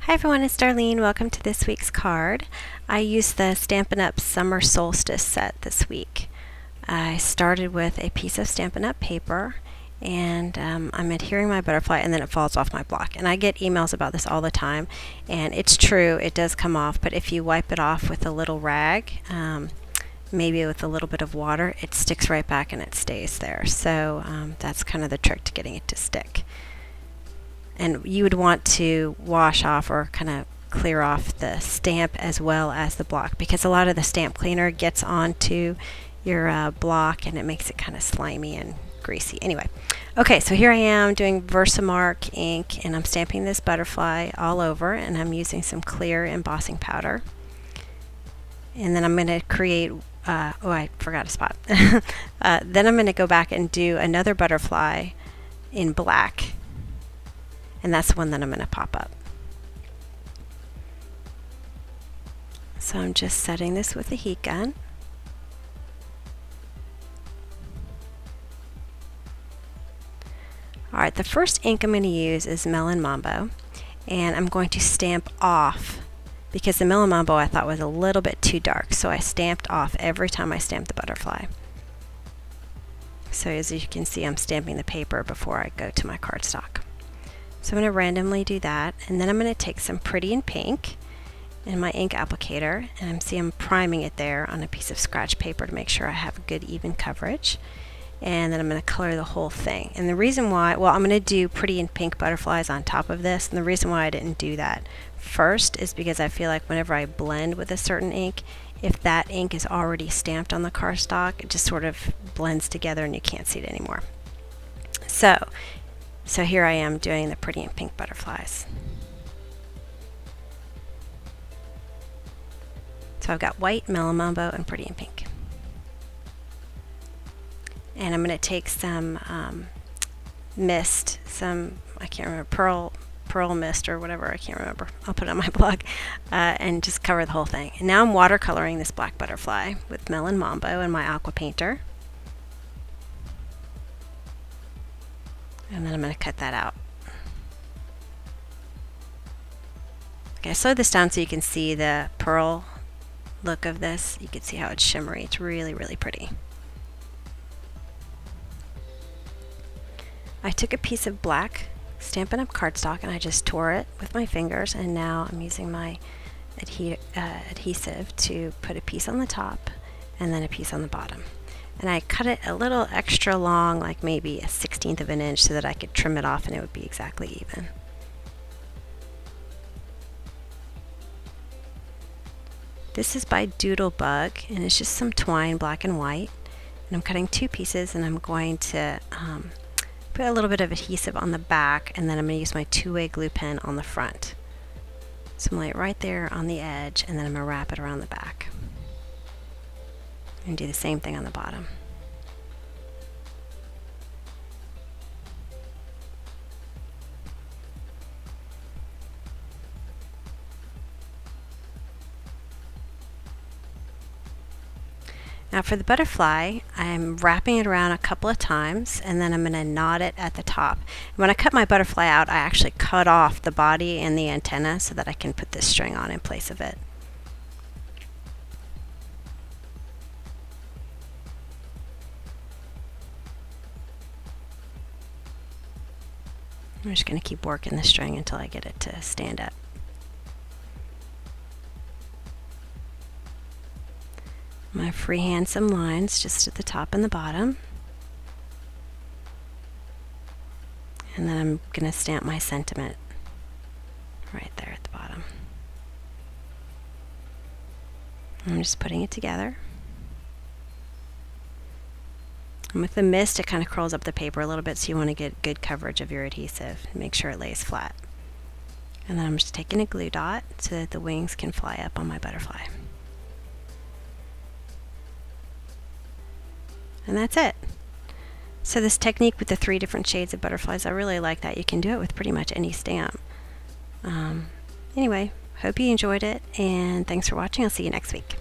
Hi everyone, it's Darlene. Welcome to this week's card. I used the Stampin' Up! Summer Solstice set this week. I started with a piece of Stampin' Up! Paper and I'm adhering my butterfly and then it falls off my block. And I get emails about this all the time, and it's true, it does come off, but if you wipe it off with a little rag, maybe with a little bit of water, it sticks right back and it stays there. So that's kind of the trick to getting it to stick. And you would want to wash off or kind of clear off the stamp as well as the block, because a lot of the stamp cleaner gets onto your block and it makes it kind of slimy and greasy. Anyway, okay, so here I am doing Versamark ink and I'm stamping this butterfly all over, and I'm using some clear embossing powder. And then I'm going to create, oh, I forgot a spot. Then I'm going to go back and do another butterfly in black. And that's the one that I'm going to pop up. So I'm just setting this with a heat gun. Alright, the first ink I'm going to use is Melon Mambo, and I'm going to stamp off because the Melon Mambo I thought was a little bit too dark, so I stamped off every time I stamped the butterfly. So as you can see, I'm stamping the paper before I go to my cardstock. So I'm going to randomly do that, and then I'm going to take some Pretty in Pink in my ink applicator, and I'm priming it there on a piece of scratch paper to make sure I have a good even coverage. And then I'm going to color the whole thing. And the reason why, well, I'm going to do Pretty in Pink butterflies on top of this, and the reason why I didn't do that first is because I feel like whenever I blend with a certain ink, if that ink is already stamped on the cardstock, it just sort of blends together and you can't see it anymore. So here I am doing the Pretty in Pink butterflies. So I've got white, Melon Mambo, and Pretty in Pink. And I'm going to take some mist, I can't remember, pearl mist or whatever, I can't remember. I'll put it on my blog, and just cover the whole thing. And now I'm watercoloring this black butterfly with Melon Mambo and my aqua painter. And then I'm going to cut that out. Okay, I slowed this down so you can see the pearl look of this. You can see how it's shimmery. It's really, really pretty. I took a piece of black Stampin' Up! Cardstock and I just tore it with my fingers, and now I'm using my adhesive to put a piece on the top and then a piece on the bottom. And I cut it a little extra long, like maybe a 1/16 of an inch, so that I could trim it off and it would be exactly even. This is by Doodlebug, and it's just some twine, black and white. And I'm cutting two pieces, and I'm going to put a little bit of adhesive on the back, and then I'm going to use my two-way glue pen on the front. So I'm going to lay it right there on the edge, and then I'm going to wrap it around the back. And do the same thing on the bottom. Now for the butterfly, I'm wrapping it around a couple of times, and then I'm going to knot it at the top. When I cut my butterfly out, I actually cut off the body and the antenna so that I can put this string on in place of it. I'm just going to keep working the string until I get it to stand up. I'm going to freehand some lines just at the top and the bottom. And then I'm going to stamp my sentiment right there at the bottom. I'm just putting it together. And with the mist, it kind of curls up the paper a little bit, so you want to get good coverage of your adhesive and make sure it lays flat. And then I'm just taking a glue dot so that the wings can fly up on my butterfly. And that's it. So this technique with the 3 different shades of butterflies, I really like that. You can do it with pretty much any stamp. Anyway, hope you enjoyed it, and thanks for watching. I'll see you next week.